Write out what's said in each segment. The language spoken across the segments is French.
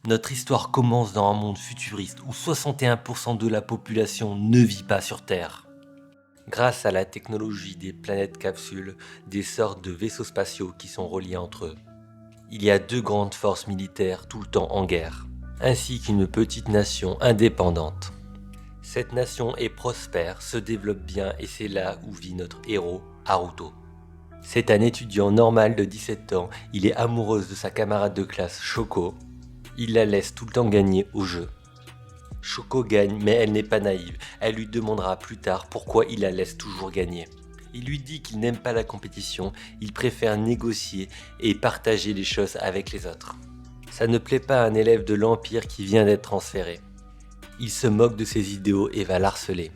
Notre histoire commence dans un monde futuriste où 61% de la population ne vit pas sur Terre. Grâce à la technologie des planètes capsules, des sortes de vaisseaux spatiaux qui sont reliés entre eux. Il y a deux grandes forces militaires tout le temps en guerre, ainsi qu'une petite nation indépendante. Cette nation est prospère, se développe bien et c'est là où vit notre héros, Haruto. C'est un étudiant normal de 17 ans, il est amoureux de sa camarade de classe Shoko. Il la laisse tout le temps gagner au jeu. Shoko gagne mais elle n'est pas naïve, elle lui demandera plus tard pourquoi il la laisse toujours gagner. Il lui dit qu'il n'aime pas la compétition, il préfère négocier et partager les choses avec les autres. Ça ne plaît pas à un élève de l'Empire qui vient d'être transféré. Il se moque de ses idéaux et va l'harceler.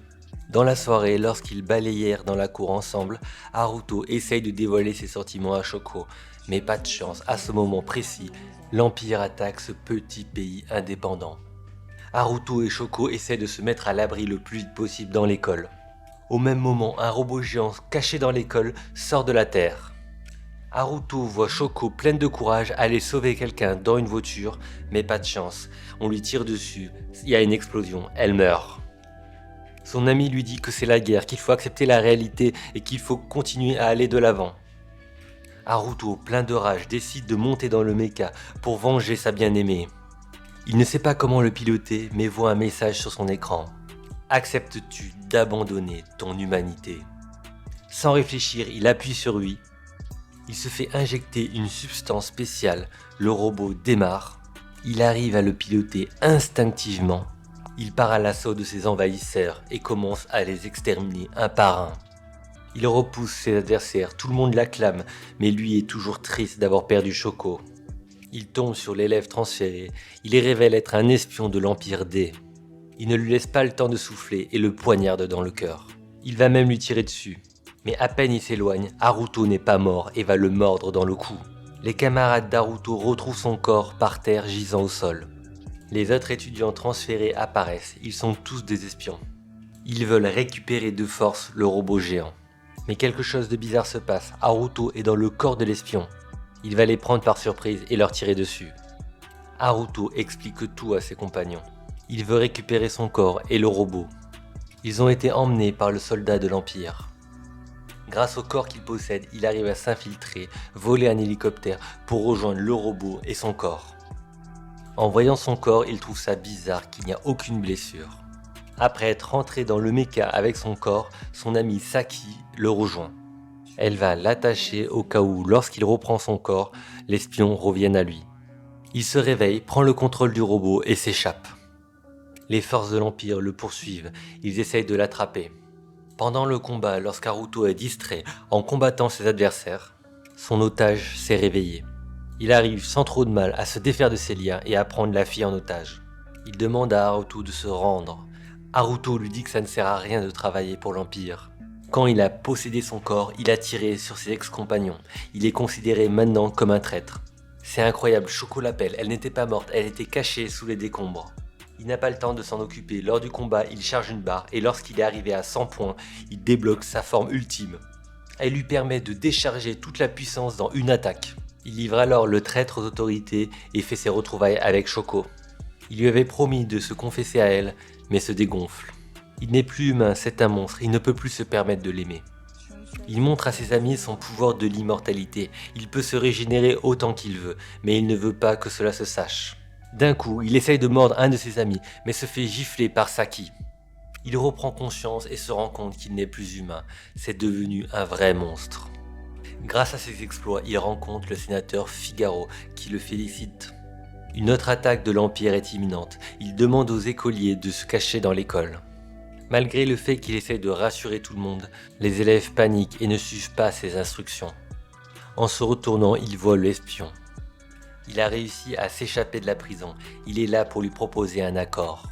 Dans la soirée, lorsqu'ils balayèrent dans la cour ensemble, Haruto essaye de dévoiler ses sentiments à Shoko, mais pas de chance, à ce moment précis, l'Empire attaque ce petit pays indépendant. Haruto et Shoko essaient de se mettre à l'abri le plus vite possible dans l'école. Au même moment, un robot géant caché dans l'école sort de la Terre. Haruto voit Shoko pleine de courage aller sauver quelqu'un dans une voiture, mais pas de chance, on lui tire dessus, il y a une explosion, elle meurt. Son ami lui dit que c'est la guerre, qu'il faut accepter la réalité et qu'il faut continuer à aller de l'avant. Haruto, plein de rage, décide de monter dans le mecha pour venger sa bien-aimée. Il ne sait pas comment le piloter, mais voit un message sur son écran. Acceptes-tu d'abandonner ton humanité? Sans réfléchir, il appuie sur oui. Il se fait injecter une substance spéciale, le robot démarre. Il arrive à le piloter instinctivement. Il part à l'assaut de ses envahisseurs et commence à les exterminer un par un. Il repousse ses adversaires, tout le monde l'acclame, mais lui est toujours triste d'avoir perdu Shoko. Il tombe sur l'élève transféré, il révèle être un espion de l'Empire D. Il ne lui laisse pas le temps de souffler et le poignarde dans le cœur. Il va même lui tirer dessus. Mais à peine il s'éloigne, Haruto n'est pas mort et va le mordre dans le cou. Les camarades d'Haruto retrouvent son corps par terre gisant au sol. Les autres étudiants transférés apparaissent, ils sont tous des espions. Ils veulent récupérer de force le robot géant. Mais quelque chose de bizarre se passe, Haruto est dans le corps de l'espion. Il va les prendre par surprise et leur tirer dessus. Haruto explique tout à ses compagnons. Il veut récupérer son corps et le robot. Ils ont été emmenés par le soldat de l'Empire. Grâce au corps qu'il possède, il arrive à s'infiltrer, voler un hélicoptère pour rejoindre le robot et son corps. En voyant son corps, il trouve ça bizarre qu'il n'y a aucune blessure. Après être rentré dans le mecha avec son corps, son ami Saki le rejoint. Elle va l'attacher au cas où, lorsqu'il reprend son corps, l'espion revienne à lui. Il se réveille, prend le contrôle du robot et s'échappe. Les forces de l'Empire le poursuivent, ils essayent de l'attraper. Pendant le combat, lorsqu'Haruto est distrait en combattant ses adversaires, son otage s'est réveillé. Il arrive sans trop de mal à se défaire de ses liens et à prendre la fille en otage. Il demande à Haruto de se rendre. Haruto lui dit que ça ne sert à rien de travailler pour l'Empire. Quand il a possédé son corps, il a tiré sur ses ex-compagnons. Il est considéré maintenant comme un traître. C'est incroyable, Shoko l'appelle, elle n'était pas morte, elle était cachée sous les décombres. Il n'a pas le temps de s'en occuper, lors du combat, il charge une barre et lorsqu'il est arrivé à 100 points, il débloque sa forme ultime. Elle lui permet de décharger toute la puissance dans une attaque. Il livre alors le traître aux autorités et fait ses retrouvailles avec Shoko. Il lui avait promis de se confesser à elle, mais se dégonfle. Il n'est plus humain, c'est un monstre, il ne peut plus se permettre de l'aimer. Il montre à ses amis son pouvoir de l'immortalité, il peut se régénérer autant qu'il veut, mais il ne veut pas que cela se sache. D'un coup, il essaye de mordre un de ses amis, mais se fait gifler par Saki. Il reprend conscience et se rend compte qu'il n'est plus humain, c'est devenu un vrai monstre. Grâce à ses exploits, il rencontre le sénateur Figaro, qui le félicite. Une autre attaque de l'Empire est imminente, il demande aux écoliers de se cacher dans l'école. Malgré le fait qu'il essaye de rassurer tout le monde, les élèves paniquent et ne suivent pas ses instructions. En se retournant, il voit l'espion. Il a réussi à s'échapper de la prison, il est là pour lui proposer un accord.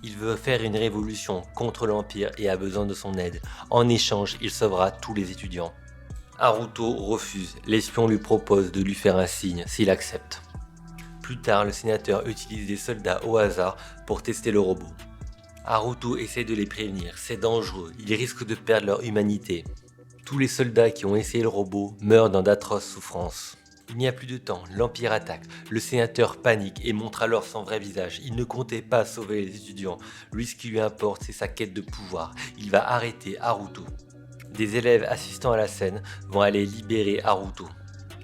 Il veut faire une révolution contre l'Empire et a besoin de son aide. En échange, il sauvera tous les étudiants. Haruto refuse, l'espion lui propose de lui faire un signe s'il accepte. Plus tard, le sénateur utilise des soldats au hasard pour tester le robot. Haruto essaie de les prévenir, c'est dangereux, ils risquent de perdre leur humanité. Tous les soldats qui ont essayé le robot meurent dans d'atroces souffrances. Il n'y a plus de temps, l'Empire attaque. Le sénateur panique et montre alors son vrai visage. Il ne comptait pas sauver les étudiants. Lui, ce qui lui importe, c'est sa quête de pouvoir. Il va arrêter Haruto. Des élèves assistant à la scène vont aller libérer Haruto.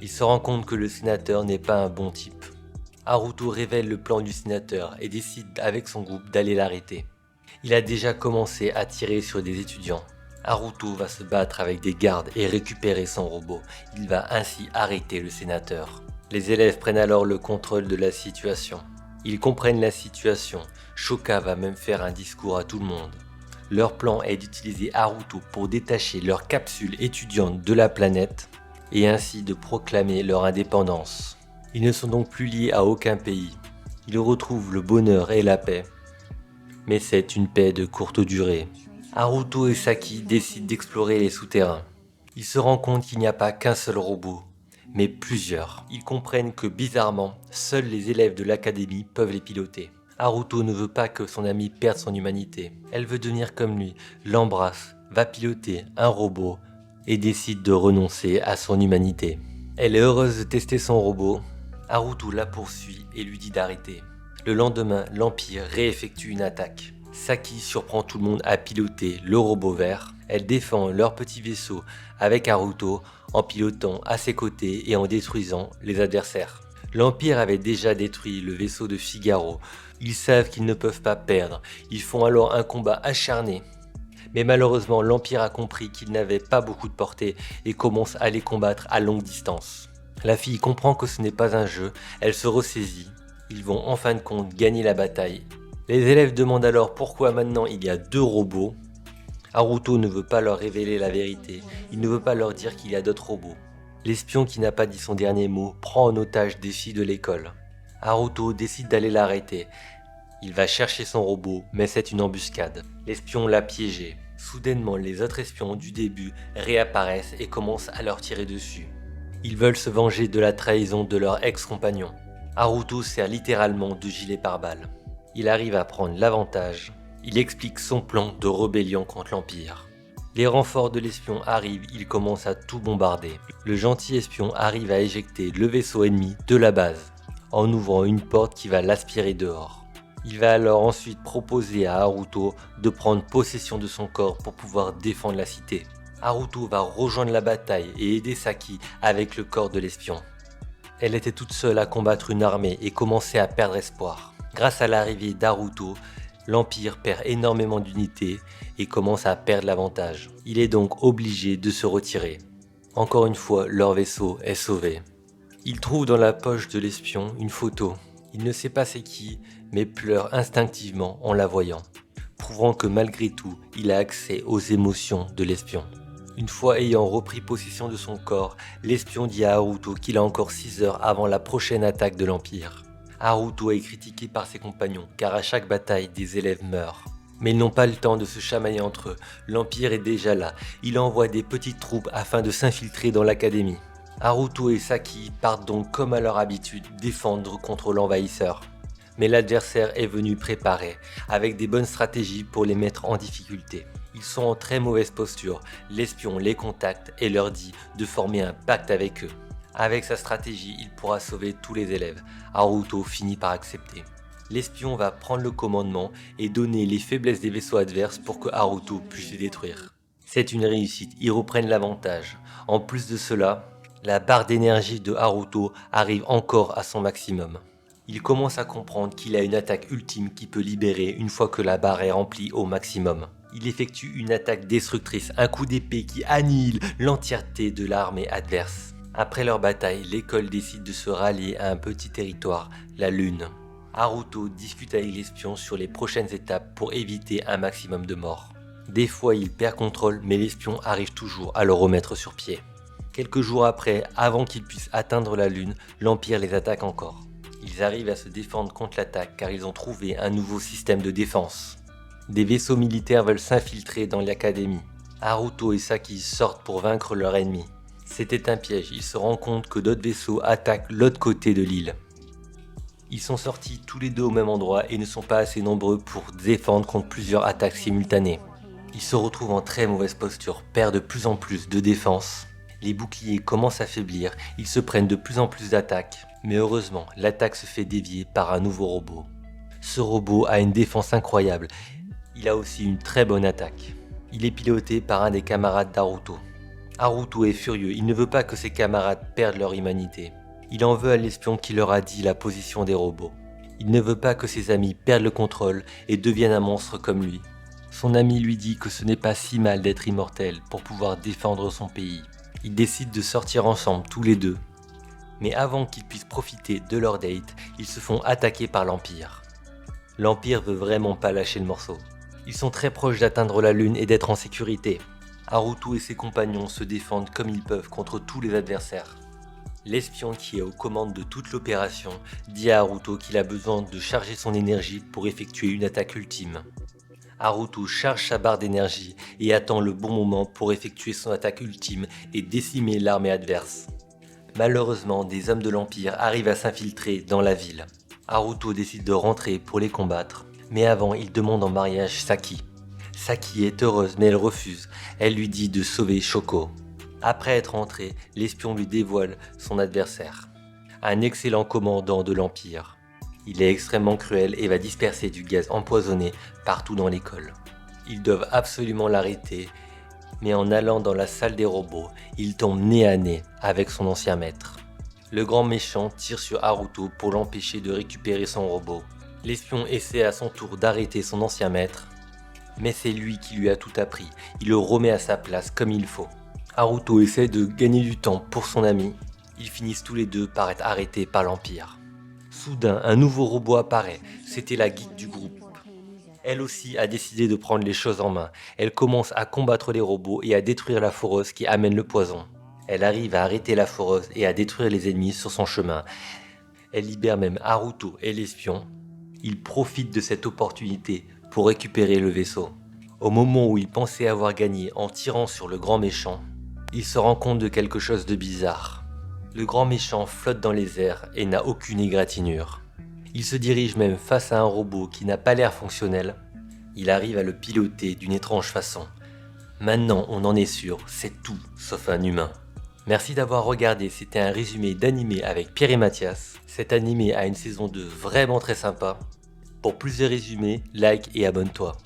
Il se rend compte que le sénateur n'est pas un bon type. Haruto révèle le plan du sénateur et décide avec son groupe d'aller l'arrêter. Il a déjà commencé à tirer sur des étudiants. Haruto va se battre avec des gardes et récupérer son robot. Il va ainsi arrêter le sénateur. Les élèves prennent alors le contrôle de la situation. Ils comprennent la situation. Shoka va même faire un discours à tout le monde. Leur plan est d'utiliser Haruto pour détacher leur capsule étudiante de la planète et ainsi de proclamer leur indépendance. Ils ne sont donc plus liés à aucun pays. Ils retrouvent le bonheur et la paix. Mais c'est une paix de courte durée. Haruto et Saki décident d'explorer les souterrains. Ils se rendent compte qu'il n'y a pas qu'un seul robot, mais plusieurs. Ils comprennent que bizarrement, seuls les élèves de l'académie peuvent les piloter. Haruto ne veut pas que son amie perde son humanité. Elle veut devenir comme lui, l'embrasse, va piloter un robot et décide de renoncer à son humanité. Elle est heureuse de tester son robot. Haruto la poursuit et lui dit d'arrêter. Le lendemain, l'Empire réeffectue une attaque. Saki surprend tout le monde à piloter le robot vert. Elle défend leur petit vaisseau avec Haruto en pilotant à ses côtés et en détruisant les adversaires. L'Empire avait déjà détruit le vaisseau de Figaro. Ils savent qu'ils ne peuvent pas perdre. Ils font alors un combat acharné. Mais malheureusement, l'Empire a compris qu'il n'avait pas beaucoup de portée et commence à les combattre à longue distance. La fille comprend que ce n'est pas un jeu, elle se ressaisit. Ils vont en fin de compte gagner la bataille. Les élèves demandent alors pourquoi maintenant il y a 2 robots. Haruto ne veut pas leur révéler la vérité, il ne veut pas leur dire qu'il y a d'autres robots. L'espion qui n'a pas dit son dernier mot prend en otage des filles de l'école. Haruto décide d'aller l'arrêter. Il va chercher son robot, mais c'est une embuscade. L'espion l'a piégé. Soudainement, les autres espions du début réapparaissent et commencent à leur tirer dessus. Ils veulent se venger de la trahison de leur ex-compagnon. Haruto sert littéralement de gilet pare-balles. Il arrive à prendre l'avantage. Il explique son plan de rébellion contre l'Empire. Les renforts de l'espion arrivent, il commence à tout bombarder. Le gentil espion arrive à éjecter le vaisseau ennemi de la base, en ouvrant une porte qui va l'aspirer dehors. Il va alors ensuite proposer à Haruto de prendre possession de son corps pour pouvoir défendre la cité. Haruto va rejoindre la bataille et aider Saki avec le corps de l'espion. Elle était toute seule à combattre une armée et commençait à perdre espoir. Grâce à l'arrivée d'Haruto, l'Empire perd énormément d'unités et commence à perdre l'avantage. Il est donc obligé de se retirer. Encore une fois, leur vaisseau est sauvé. Il trouve dans la poche de l'espion une photo. Il ne sait pas c'est qui, mais pleure instinctivement en la voyant, prouvant que malgré tout, il a accès aux émotions de l'espion. Une fois ayant repris possession de son corps, l'espion dit à Haruto qu'il a encore 6 heures avant la prochaine attaque de l'Empire. Haruto est critiqué par ses compagnons car à chaque bataille des élèves meurent. Mais ils n'ont pas le temps de se chamailler entre eux, l'Empire est déjà là, il envoie des petites troupes afin de s'infiltrer dans l'académie. Haruto et Saki partent donc comme à leur habitude défendre contre l'envahisseur. Mais l'adversaire est venu préparé, avec des bonnes stratégies pour les mettre en difficulté. Ils sont en très mauvaise posture, l'espion les contacte et leur dit de former un pacte avec eux. Avec sa stratégie, il pourra sauver tous les élèves. Haruto finit par accepter. L'espion va prendre le commandement et donner les faiblesses des vaisseaux adverses pour que Haruto puisse les détruire. C'est une réussite, ils reprennent l'avantage. En plus de cela, la barre d'énergie de Haruto arrive encore à son maximum. Il commence à comprendre qu'il a une attaque ultime qui peut libérer une fois que la barre est remplie au maximum. Il effectue une attaque destructrice, un coup d'épée qui annihile l'entièreté de l'armée adverse. Après leur bataille, l'école décide de se rallier à un petit territoire, la Lune. Haruto discute avec l'espion sur les prochaines étapes pour éviter un maximum de morts. Des fois il perd contrôle, mais l'espion arrive toujours à le remettre sur pied. Quelques jours après, avant qu'ils puissent atteindre la Lune, l'Empire les attaque encore. Ils arrivent à se défendre contre l'attaque car ils ont trouvé un nouveau système de défense. Des vaisseaux militaires veulent s'infiltrer dans l'académie. Haruto et Saki sortent pour vaincre leur ennemi. C'était un piège, ils se rendent compte que d'autres vaisseaux attaquent l'autre côté de l'île. Ils sont sortis tous les deux au même endroit et ne sont pas assez nombreux pour défendre contre plusieurs attaques simultanées. Ils se retrouvent en très mauvaise posture, perdent de plus en plus de défense Les boucliers commencent à faiblir, ils se prennent de plus en plus d'attaques. Mais heureusement, l'attaque se fait dévier par un nouveau robot. Ce robot a une défense incroyable, il a aussi une très bonne attaque. Il est piloté par un des camarades d'Haruto. Haruto est furieux, il ne veut pas que ses camarades perdent leur humanité. Il en veut à l'espion qui leur a dit la position des robots. Il ne veut pas que ses amis perdent le contrôle et deviennent un monstre comme lui. Son ami lui dit que ce n'est pas si mal d'être immortel pour pouvoir défendre son pays. Ils décident de sortir ensemble tous les deux. Mais avant qu'ils puissent profiter de leur date, ils se font attaquer par l'Empire. L'Empire veut vraiment pas lâcher le morceau. Ils sont très proches d'atteindre la Lune et d'être en sécurité. Haruto et ses compagnons se défendent comme ils peuvent contre tous les adversaires. L'espion qui est aux commandes de toute l'opération dit à Haruto qu'il a besoin de charger son énergie pour effectuer une attaque ultime. Haruto charge sa barre d'énergie et attend le bon moment pour effectuer son attaque ultime et décimer l'armée adverse. Malheureusement, des hommes de l'Empire arrivent à s'infiltrer dans la ville. Haruto décide de rentrer pour les combattre, mais avant il demande en mariage Saki. Saki est heureuse mais elle refuse, elle lui dit de sauver Shoko. Après être entré, l'espion lui dévoile son adversaire. Un excellent commandant de l'Empire. Il est extrêmement cruel et va disperser du gaz empoisonné partout dans l'école. Ils doivent absolument l'arrêter, mais en allant dans la salle des robots, il tombe nez à nez avec son ancien maître. Le grand méchant tire sur Haruto pour l'empêcher de récupérer son robot. L'espion essaie à son tour d'arrêter son ancien maître, mais c'est lui qui lui a tout appris, il le remet à sa place comme il faut. Haruto essaie de gagner du temps pour son ami, ils finissent tous les deux par être arrêtés par l'Empire. Soudain, un nouveau robot apparaît, c'était la geek du groupe. Elle aussi a décidé de prendre les choses en main, elle commence à combattre les robots et à détruire la foreuse qui amène le poison. Elle arrive à arrêter la foreuse et à détruire les ennemis sur son chemin. Elle libère même Haruto et l'espion. Ils profitent de cette opportunité pour récupérer le vaisseau. Au moment où il pensait avoir gagné en tirant sur le grand méchant, il se rend compte de quelque chose de bizarre. Le grand méchant flotte dans les airs et n'a aucune égratignure. Il se dirige même face à un robot qui n'a pas l'air fonctionnel. Il arrive à le piloter d'une étrange façon. Maintenant on en est sûr, c'est tout sauf un humain. Merci d'avoir regardé, c'était un résumé d'animé avec Pierre et Mathias. Cet animé a une saison 2 vraiment très sympa. Pour plus de résumés, like et abonne-toi.